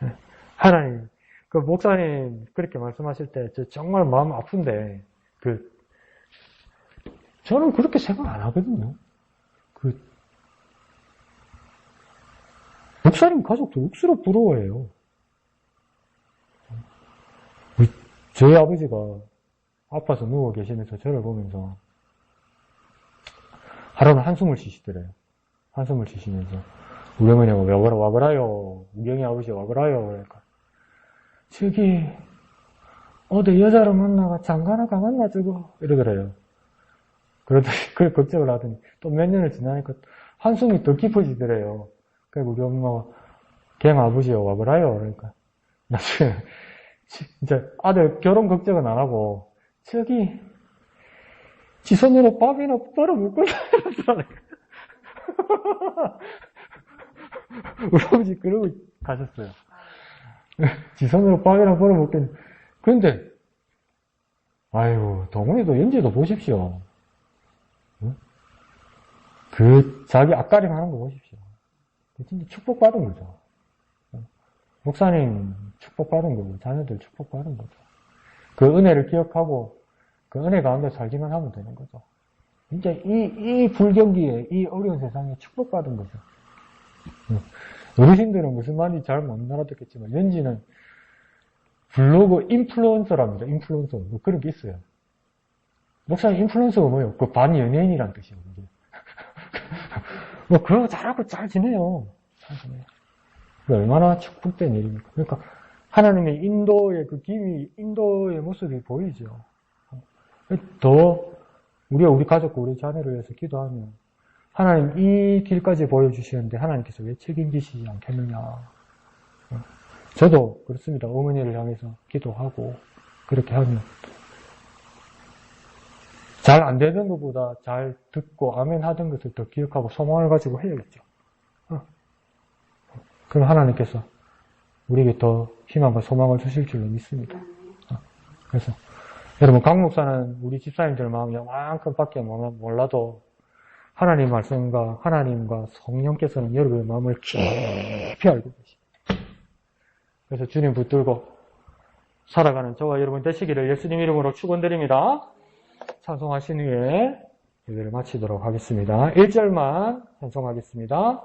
네. 하나님, 그 목사님 그렇게 말씀하실 때 저 정말 마음 아픈데 저는 그렇게 생각 안 하거든요. 목사님 가족도 억수로 부러워해요. 저희 아버지가 아파서 누워 계시면서 저를 보면서 하루는 한숨을 쉬시더래요. 한숨을 쉬시면서 우리 어머니가 와그라요. 우경이 아버지 와그라요. 그러니까 저기 어디 여자를 만나가 장가나 가만나 저거 이러더래요. 그러더니 그걸 걱정을 하더니 또 몇 년을 지나니까 한숨이 더 깊어지더래요. 그리고 우리 엄마가 갱 아버지요 와그라요. 그러니까 나중에 이제 아들 결혼 걱정은 안 하고 저기 지 손으로 밥이나 벌어 먹고 이러더라고요. 우리 아버지 그러고 가셨어요. 지 손으로 밥이나 벌어 먹겠는데 그런데 아이고 동훈이도 연지도 보십시오. 응? 그 자기 앞가림 하는 거 보십시오. 진짜 축복받은 거죠. 목사님 축복받은 거고 자녀들 축복받은 거죠. 그 은혜를 기억하고 그 은혜 가운데 살기만 하면 되는 거죠. 진짜 이 불경기에 이 어려운 세상에 축복받은 거죠. 어르신들은 무슨 말인지 잘 못 알아듣겠지만 연지는 블로그 인플루언서랍니다. 인플루언서 뭐 그런 게 있어요. 목사님 인플루언서가 뭐예요? 그 반연예인이란 뜻이에요. 뭐 그런 거 잘하고 잘 지내요. 잘 지내요. 얼마나 축복된 일입니까? 그러니까 하나님의 인도의 그 기미, 인도의 모습이 보이죠. 더 우리 가족과 우리 자녀를 위해서 기도하면 하나님 이 길까지 보여주시는데 하나님께서 왜 책임지시지 않겠느냐. 저도 그렇습니다. 어머니를 향해서 기도하고 그렇게 하면 잘 안 되는 것보다 잘 듣고 아멘 하던 것을 더 기억하고 소망을 가지고 해야겠죠. 그럼 하나님께서 우리에게 더 희망과 소망을 주실 줄로 믿습니다. 그래서 여러분 강 목사는 우리 집사님들 마음 요만큼 밖에 몰라도 하나님 말씀과 하나님과 성령께서는 여러분의 마음을 깊이 알고 계십니다. 그래서 주님 붙들고 살아가는 저와 여러분 되시기를 예수님 이름으로 축원드립니다. 찬송하신 후에 예배를 마치도록 하겠습니다. 1절만 찬송하겠습니다.